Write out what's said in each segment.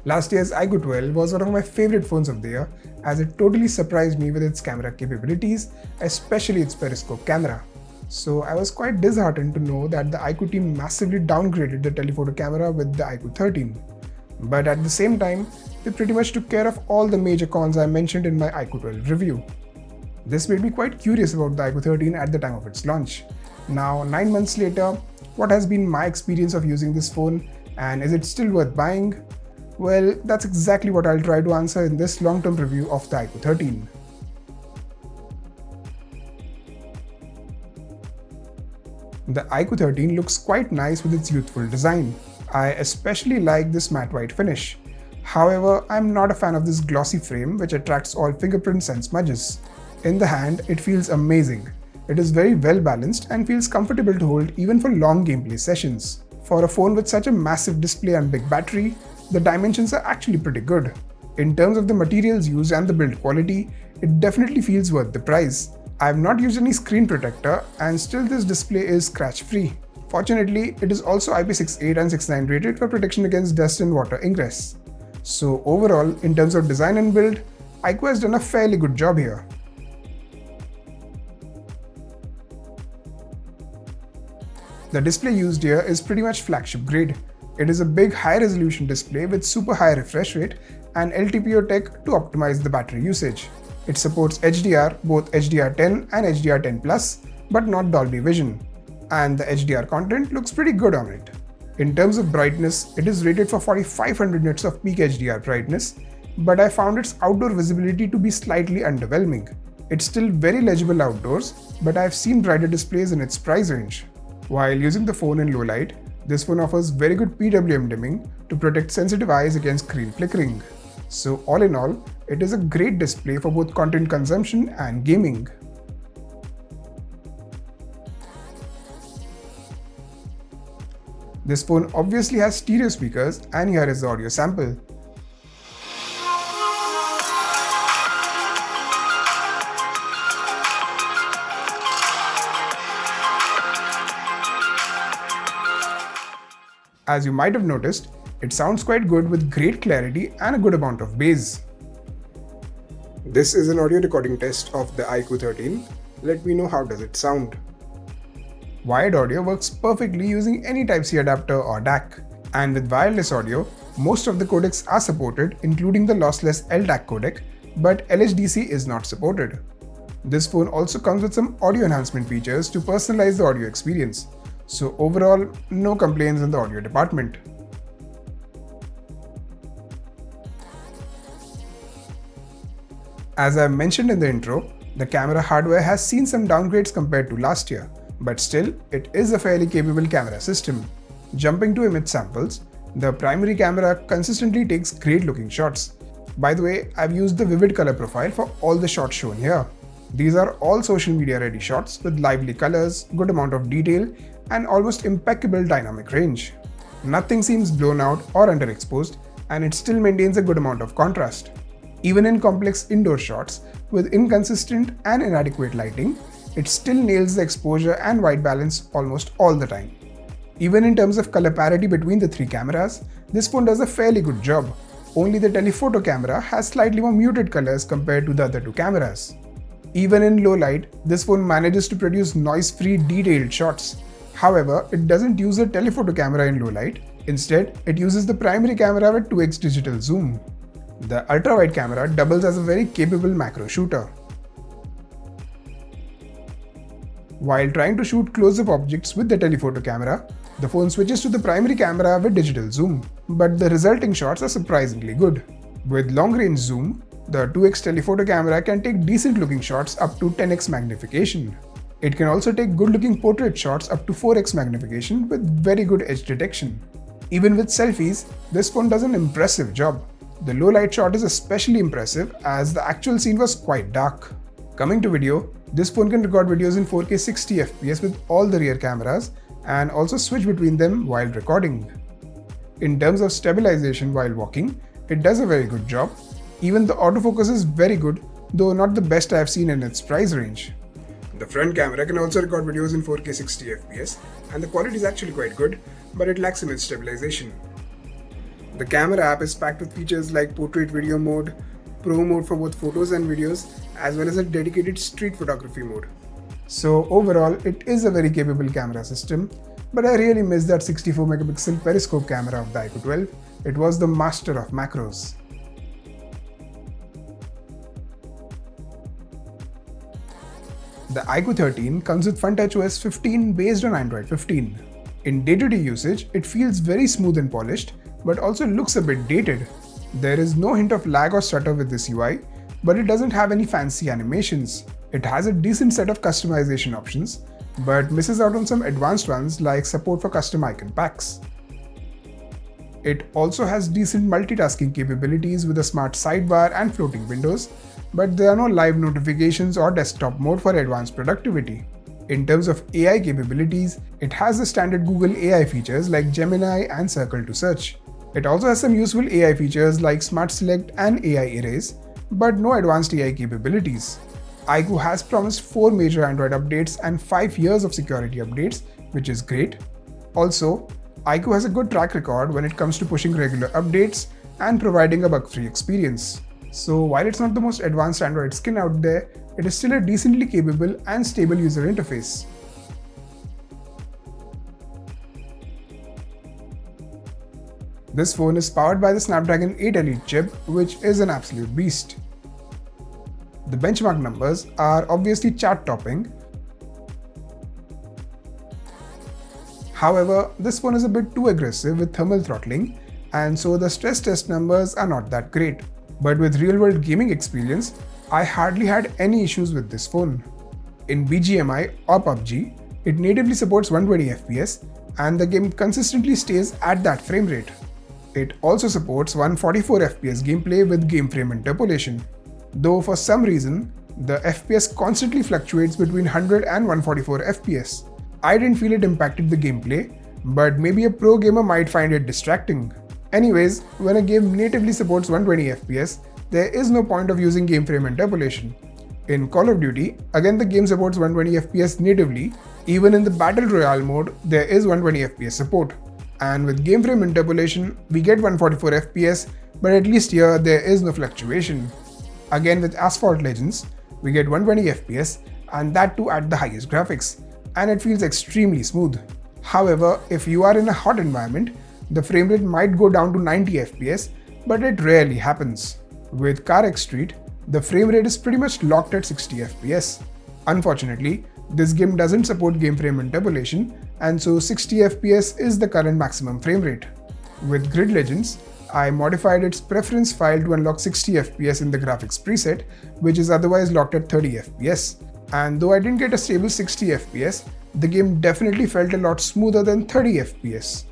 Last year's iQOO 12 was one of my favorite phones of the year as it totally surprised me with its camera capabilities, especially its periscope camera. So I was quite disheartened to know that the iQOO team massively downgraded the telephoto camera with the iQOO 13. But at the same time, they pretty much took care of all the major cons I mentioned in my iQOO 12 review. This made me quite curious about the iQOO 13 at the time of its launch. Now, 9 months later, what has been my experience of using this phone, and is it still worth buying? Well, that's exactly what I'll try to answer in this long-term review of the iQOO 13. The iQOO 13 looks quite nice with its youthful design. I especially like this matte white finish. However, I'm not a fan of this glossy frame which attracts all fingerprints and smudges. In the hand, it feels amazing. It is very well balanced and feels comfortable to hold even for long gameplay sessions. For a phone with such a massive display and big battery, the dimensions are actually pretty good. In terms of the materials used and the build quality, it definitely feels worth the price. I have not used any screen protector and still this display is scratch free. Fortunately, it is also IP68 and 69 rated for protection against dust and water ingress. So overall, in terms of design and build, iQOO has done a fairly good job here. The display used here is pretty much flagship grade. It is a big high-resolution display with super high refresh rate and LTPO tech to optimize the battery usage. It supports HDR, both HDR10 and HDR10+, but not Dolby Vision. And the HDR content looks pretty good on it. In terms of brightness, it is rated for 4500 nits of peak HDR brightness, but I found its outdoor visibility to be slightly underwhelming. It's still very legible outdoors, but I've seen brighter displays in its price range. While using the phone in low light, this phone offers very good PWM dimming to protect sensitive eyes against screen flickering. So all in all, it is a great display for both content consumption and gaming. This phone obviously has stereo speakers, and here is the audio sample. As you might have noticed, it sounds quite good with great clarity and a good amount of bass. This is an audio recording test of the iQOO 13. Let me know how does it sound. Wired audio works perfectly using any Type-C adapter or DAC. And with wireless audio, most of the codecs are supported, including the lossless LDAC codec, but LHDC is not supported. This phone also comes with some audio enhancement features to personalize the audio experience. So overall, no complaints in the audio department. As I mentioned in the intro, the camera hardware has seen some downgrades compared to last year, but still, it is a fairly capable camera system. Jumping to image samples, the primary camera consistently takes great looking shots. By the way, I've used the vivid color profile for all the shots shown here. These are all social media ready shots with lively colors, good amount of detail, and almost impeccable dynamic range. Nothing seems blown out or underexposed, and it still maintains a good amount of contrast. Even in complex indoor shots with inconsistent and inadequate lighting, it still nails the exposure and white balance almost all the time. Even in terms of color parity between the three cameras, this phone does a fairly good job. Only the telephoto camera has slightly more muted colors compared to the other two cameras. Even in low light, this phone manages to produce noise-free detailed shots. However, it doesn't use a telephoto camera in low light. Instead, it uses the primary camera with 2x digital zoom. The ultra-wide camera doubles as a very capable macro shooter. While trying to shoot close-up objects with the telephoto camera, the phone switches to the primary camera with digital zoom, but the resulting shots are surprisingly good. With long-range zoom, the 2x telephoto camera can take decent-looking shots up to 10x magnification. It can also take good-looking portrait shots up to 4x magnification with very good edge detection. Even with selfies, this phone does an impressive job. The low-light shot is especially impressive as the actual scene was quite dark. Coming to video, this phone can record videos in 4K 60 FPS with all the rear cameras and also switch between them while recording. In terms of stabilization while walking, it does a very good job. Even the autofocus is very good, though not the best I have seen in its price range. The front camera can also record videos in 4K 60 FPS and the quality is actually quite good, but it lacks image stabilization. The camera app is packed with features like portrait video mode, pro mode for both photos and videos, as well as a dedicated street photography mode. So overall, it is a very capable camera system, but I really miss that 64 megapixel periscope camera of the IQOO 12. It was the master of macros. The IQOO 13 comes with FunTouch OS 15 based on Android 15. In day-to-day usage, it feels very smooth and polished, but also looks a bit dated. There is no hint of lag or stutter with this UI, but it doesn't have any fancy animations. It has a decent set of customization options, but misses out on some advanced ones like support for custom icon packs. It also has decent multitasking capabilities with a smart sidebar and floating windows, but there are no live notifications or desktop mode for advanced productivity. In terms of AI capabilities, it has the standard Google AI features like Gemini and Circle to search. It also has some useful AI features like Smart Select and AI Erase, but no advanced AI capabilities. IQOO has promised 4 major Android updates and 5 years of security updates, which is great. Also, IQOO has a good track record when it comes to pushing regular updates and providing a bug-free experience. So while it's not the most advanced Android skin out there, it is still a decently capable and stable user interface. This phone is powered by the Snapdragon 8 Elite chip, which is an absolute beast. The benchmark numbers are obviously chart-topping. However, this phone is a bit too aggressive with thermal throttling, and so the stress test numbers are not that great. But with real-world gaming experience, I hardly had any issues with this phone. In BGMI or PUBG, it natively supports 120 FPS and the game consistently stays at that frame rate. It also supports 144 FPS gameplay with game frame interpolation. Though for some reason, the FPS constantly fluctuates between 100 and 144 FPS. I didn't feel it impacted the gameplay, but maybe a pro gamer might find it distracting. Anyways, when a game natively supports 120 FPS, there is no point of using game frame interpolation. In Call of Duty, again the game supports 120 FPS natively. Even in the Battle Royale mode, there is 120 FPS support. And with game frame interpolation, we get 144 FPS, but at least here there is no fluctuation. Again with Asphalt Legends, we get 120 FPS and that too at the highest graphics, and it feels extremely smooth. However, if you are in a hot environment, the frame rate might go down to 90 FPS, but it rarely happens. With CarX Street, the frame rate is pretty much locked at 60 FPS. Unfortunately, this game doesn't support game frame interpolation, and so 60 FPS is the current maximum frame rate. With Grid Legends, I modified its preference file to unlock 60 FPS in the graphics preset, which is otherwise locked at 30 FPS. And though I didn't get a stable 60 FPS, the game definitely felt a lot smoother than 30 FPS.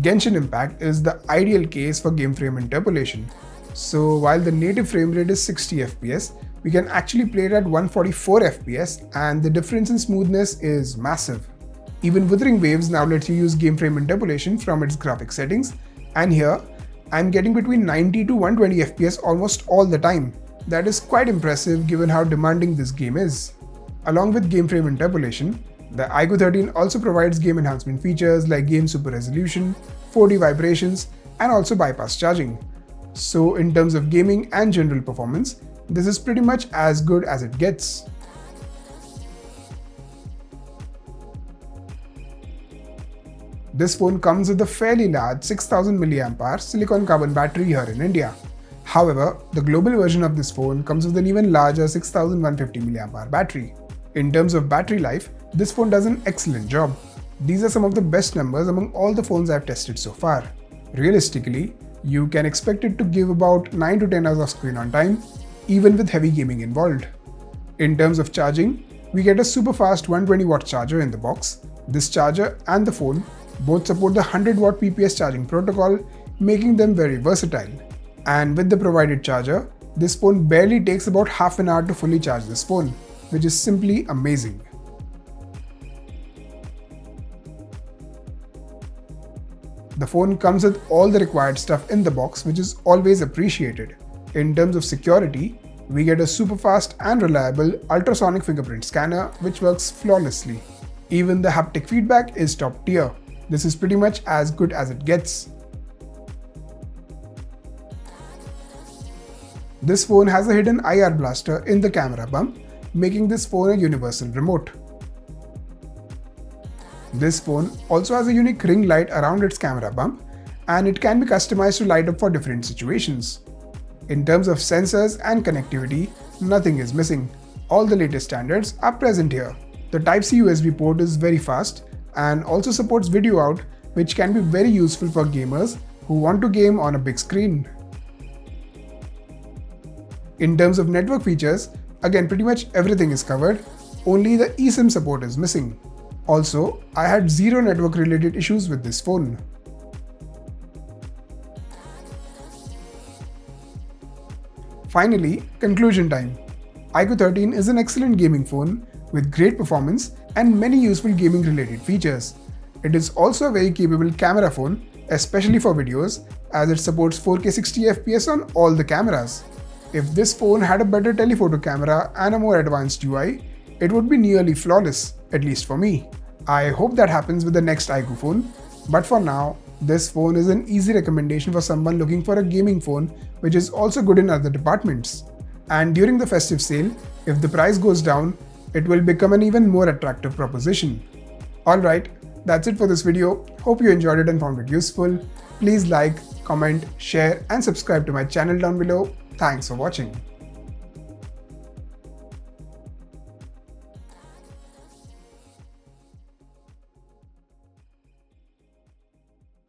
Genshin Impact is the ideal case for game frame interpolation. So while the native frame rate is 60 FPS, we can actually play it at 144 FPS and the difference in smoothness is massive. Even Wuthering Waves now lets you use game frame interpolation from its graphic settings, and here I'm getting between 90 to 120 FPS almost all the time. That is quite impressive given how demanding this game is. Along with game frame interpolation, the IQOO 13 also provides game enhancement features like game super resolution, 4D vibrations, and also bypass charging. So in terms of gaming and general performance, this is pretty much as good as it gets. This phone comes with a fairly large 6000 mAh silicon carbon battery here in India. However, the global version of this phone comes with an even larger 6150 mAh battery. In terms of battery life, this phone does an excellent job. These are some of the best numbers among all the phones I've tested so far. Realistically, you can expect it to give about 9 to 10 hours of screen on time, even with heavy gaming involved. In terms of charging, we get a super fast 120-watt charger in the box. This charger and the phone both support the 100-watt PPS charging protocol, making them very versatile. And with the provided charger, this phone barely takes about half an hour to fully charge this phone, which is simply amazing. The phone comes with all the required stuff in the box, which is always appreciated. In terms of security, we get a super fast and reliable UltraSonic fingerprint scanner, which works flawlessly. Even the haptic feedback is top tier. This is pretty much as good as it gets. This phone has a hidden IR blaster in the camera bump, making this phone a universal remote. This phone also has a unique ring light around its camera bump, and it can be customized to light up for different situations. In terms of sensors and connectivity, nothing is missing. All the latest standards are present here. The Type-C USB port is very fast and also supports video out, which can be very useful for gamers who want to game on a big screen. In terms of network features, again pretty much everything is covered, only the eSIM support is missing. Also, I had zero network related issues with this phone. Finally, conclusion time. IQOO 13 is an excellent gaming phone with great performance and many useful gaming related features. It is also a very capable camera phone, especially for videos, as it supports 4K 60 FPS on all the cameras. If this phone had a better telephoto camera and a more advanced UI, it would be nearly flawless, at least for me. I hope that happens with the next IQOO phone, but for now, this phone is an easy recommendation for someone looking for a gaming phone which is also good in other departments. And during the festive sale, if the price goes down, it will become an even more attractive proposition. Alright, that's it for this video. Hope you enjoyed it and found it useful. Please like, comment, share and subscribe to my channel down below. Thanks for watching.